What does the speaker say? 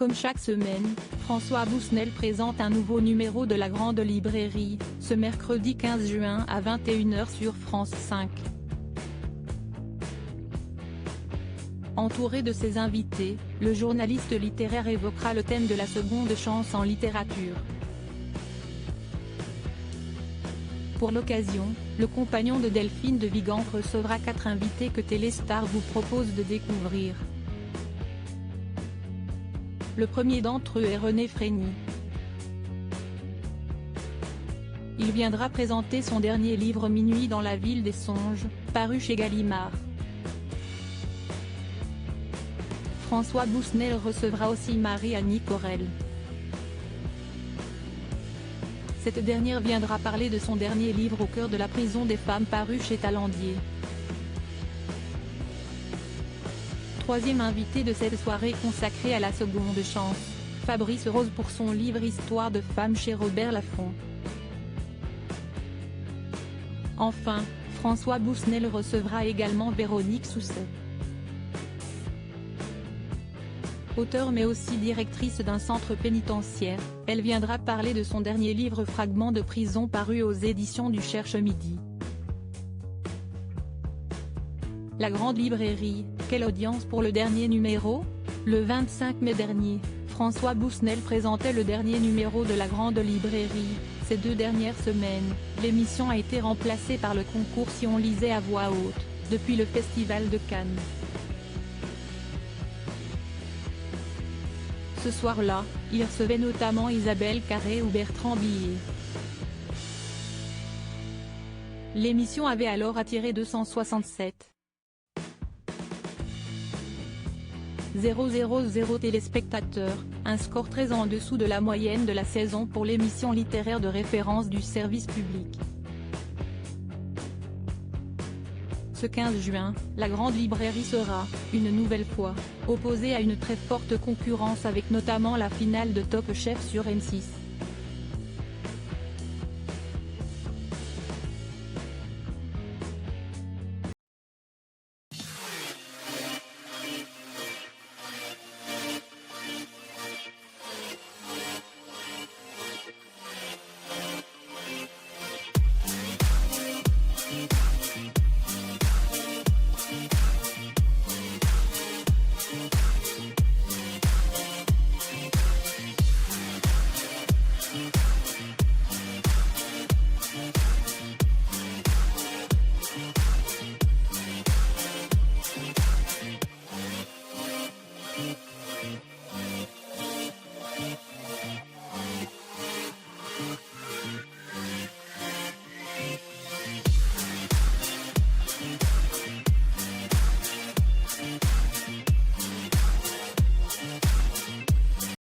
Comme chaque semaine, François Bousnel présente un nouveau numéro de La Grande Librairie, ce mercredi 15 juin à 21 h sur France 5. Entouré de ses invités, le journaliste littéraire évoquera le thème de la seconde chance en littérature. Pour l'occasion, le compagnon de Delphine de Vigan recevra 4 invités que Téléstar vous propose de découvrir. Le premier d'entre eux est René Frény. Il viendra présenter son dernier livre Minuit dans la ville des songes, paru chez Gallimard. François Bousnel recevra aussi Marie-Annie Corel. Cette dernière viendra parler de son dernier livre Au cœur de la prison des femmes paru chez Talendier. Troisième invité de cette soirée consacrée à la seconde chance, Fabrice Rose pour son livre Histoire de femmes chez Robert Laffont. Enfin, François Bousnel recevra également Véronique Sousset. Auteure mais aussi directrice d'un centre pénitentiaire, elle viendra parler de son dernier livre Fragments de prison paru aux éditions du Cherche Midi. La Grande Librairie, quelle audience pour le dernier numéro? Le 25 mai dernier, François Bousnel présentait le dernier numéro de La Grande Librairie. Ces 2 dernières semaines, l'émission a été remplacée par le concours Si on lisait à voix haute, depuis le Festival de Cannes. Ce soir-là, il recevait notamment Isabelle Carré ou Bertrand Billet. L'émission avait alors attiré 267 000 téléspectateurs, un score très en dessous de la moyenne de la saison pour l'émission littéraire de référence du service public. Ce 15 juin, La Grande Librairie sera, une nouvelle fois, opposée à une très forte concurrence avec notamment la finale de Top Chef sur M6.